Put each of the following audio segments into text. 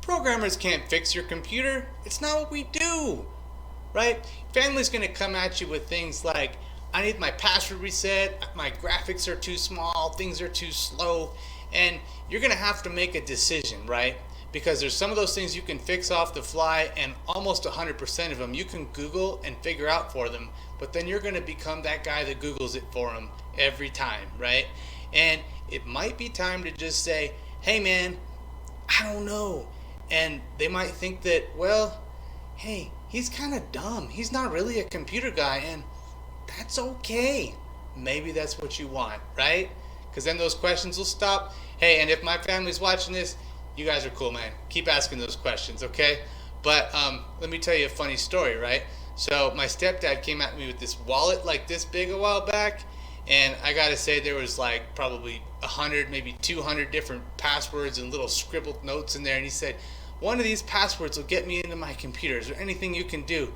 Programmers can't fix your computer. It's not what we do, right? Family's going to come at you with things like, I need my password reset, my graphics are too small, things are too slow, and you're going to have to make a decision, right? Because there's some of those things you can fix off the fly, and almost 100% of them you can Google and figure out for them, but then you're going to become that guy that Googles it for them every time, right? And it might be time to just say, hey man, I don't know. And they might think that, well, hey, he's kind of dumb. He's not really a computer guy, and that's okay. Maybe that's what you want, right? Because then those questions will stop. Hey, and if my family's watching this, you guys are cool, man. Keep asking those questions, okay? But let me tell you a funny story, right? So my stepdad came at me with this wallet like this big a while back, and I gotta say there was like probably 100, maybe 200 different passwords and little scribbled notes in there, and he said, one of these passwords will get me into my computer. Is there anything you can do?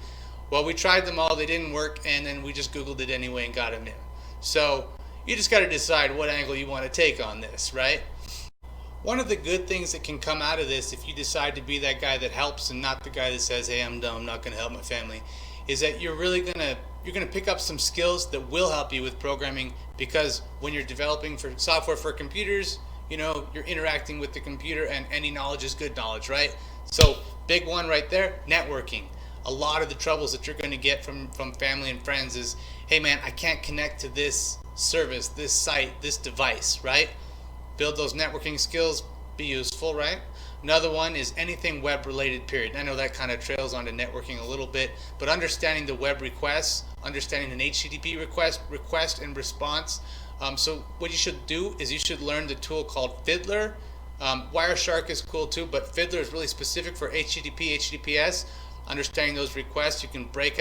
Well, we tried them all, they didn't work, and then we just Googled it anyway and got him in. So you just got to decide what angle you want to take on this, right? One of the good things that can come out of this, if you decide to be that guy that helps and not the guy that says, hey, I'm dumb, I'm not going to help my family, is that you're going to pick up some skills that will help you with programming, because when you're developing for software for computers, you know, you're interacting with the computer, and any knowledge is good knowledge, right? So big one right there, networking. A lot of the troubles that you're going to get from family and friends is, hey man, I can't connect to this service, this site, this device, right? Build those networking skills, be useful, right? Another one is anything web related, period. I know that kind of trails onto networking a little bit, but understanding the web requests, understanding an HTTP request and response. So what you should do is you should learn the tool called Fiddler. Wireshark is cool too, but Fiddler is really specific for HTTP, HTTPS. Understanding those requests, you can break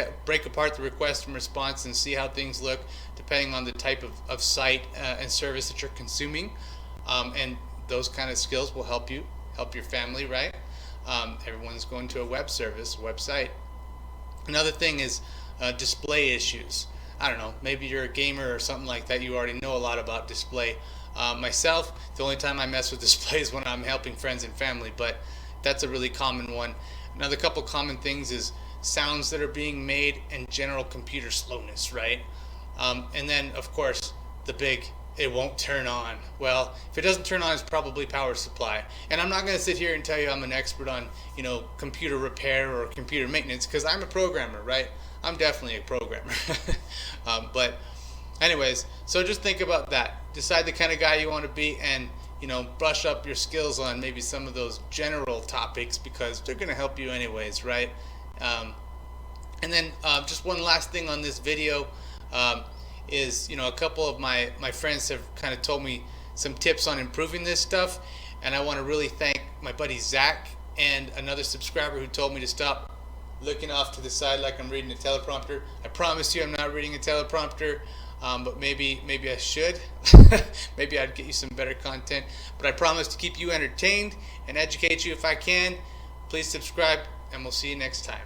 apart the request and response and see how things look depending on the type of site and service that you're consuming. And those kind of skills will help your family, right? Everyone's going to a web service, website. Another thing is display issues. I don't know, maybe you're a gamer or something like that, you already know a lot about display. Myself, the only time I mess with display is when I'm helping friends and family, but that's a really common one. Another couple common things is sounds that are being made and general computer slowness, right? And then, of course, the big, it won't turn on. Well, if it doesn't turn on, it's probably power supply. And I'm not going to sit here and tell you I'm an expert on, you know, computer repair or computer maintenance, because I'm a programmer, right? I'm definitely a programmer. But anyways, so just think about that. Decide the kind of guy you want to be, and you know, brush up your skills on maybe some of those general topics, because they're going to help you anyways, right? And then just one last thing on this video is, you know, a couple of my friends have kind of told me some tips on improving this stuff, and I want to really thank my buddy Zach and another subscriber who told me to stop looking off to the side like I'm reading a teleprompter. I promise you I'm not reading a teleprompter. But maybe I should. Maybe I'd get you some better content. But I promise to keep you entertained and educate you if I can. Please subscribe, and we'll see you next time.